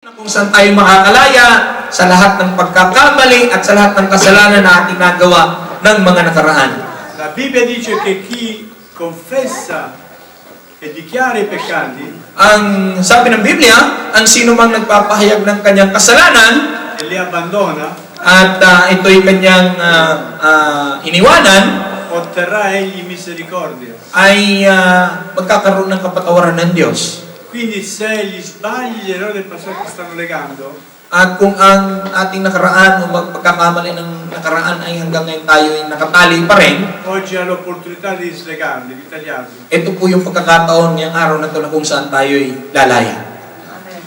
Kung saan tayo makakalaya sa lahat ng pagkakamali at sa lahat ng kasalanan na ating nagawa ng mga nakaraan. La Bibbia dice che chi confessa e dichiara i peccati Ang sabi ng Biblia, ang sino mang nagpapahayag ng kanyang kasalanan e li abbandona at ito'y kanyang iniwanan, otterrà egli misericordia. ay magkakaroon ng kapatawaran ng Diyos. Quindi se gli sbagli, gli errori del passato stanno legando, At kung ang ating nakaraan o pagkakamali ng nakaraan ay hanggang ngayon tayo ay nakatali pa rin, oggi ha l'opportunità di dislegarli, di tagliarli. ito po yung pagkakataon ngayong araw na ito na kung saan tayo ay lalaya.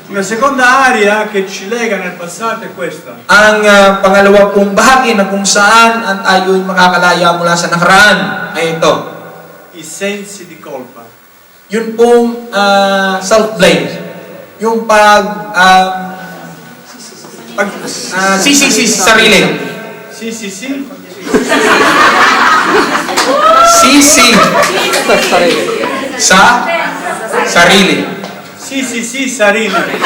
Una seconda area che ci lega nel passato è questa. Ang pangalawa pong bahagi na kung saan ang tayo ay makakalaya mula sa nakaraan ay ito. I sensi di colpa. Yun pong self-blame. Yung sisisi sa sarili. Sì, sì, sì. Sisi sa sarili. Sì, sì, sì, Sarini. Amen.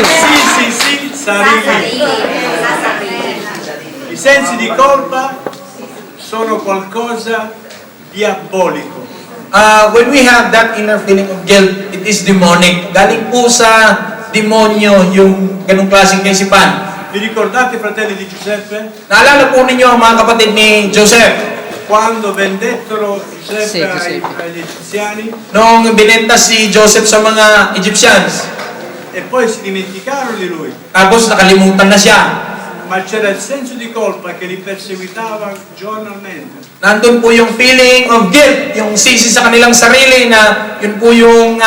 Sì, sì, sì, Sarini. I sensi di colpa sono qualcosa diabolico. When we have that inner feeling of guilt, it is demonic. Galing po sa demonyo yung ganung klaseng kaisipan. Vi ricordate i fratelli di Giuseppe? Naalala po ninyo ang mga kapatid ni Joseph, Quando vendettero Giuseppe Sì, Giuseppe. agli egiziani noong binenta si Joseph sa mga Egyptians. e poi si dimenticarono di lui. Tapos nakalimutan na siya. Ma c'era il senso di colpa che li perseguitava giornalmente. Nandun po yung feeling of guilt, yung sisi sa kanilang sarili na yun po yung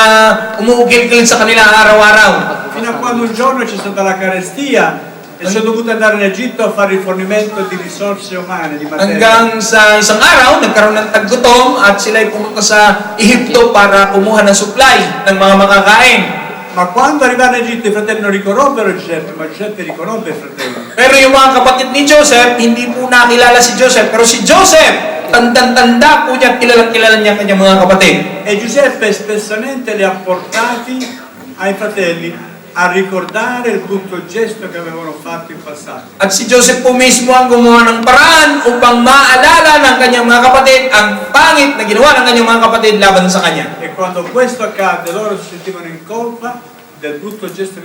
umuugil-gil sa kanila araw-araw. Fino a quando un giorno c'è stata la carestia e sono dovuto andare in Egitto a fare rifornimento di risorse umane, di materia. Hanggang sa isang araw, nagkaroon ng taggutom at sila'y pumunta sa Ehipto para kumuha ng supply ng mga makakain. Ma quando arrivarono in Egitto i fratelli non riconobbero Giuseppe, ma Giuseppe riconobbe i fratelli. Pero yung mga kapatid ni Joseph, hindi po nakilala si Joseph. Pero si Joseph, tandang-tanda po niya, kilalang-kilala niya kanyang mga kapatid. E Giuseppe espressamente li ha portati ai fratelli a ricordare il brutto gesto che avevano fatto in passato. At si Joseph po mismo ang gumawa ng paraan upang maalala ng kanyang mga kapatid ang pangit na ginawa ng kanyang mga kapatid laban sa kanya. E quando questo accadde loro si sentivano in colpa del brutto gesto che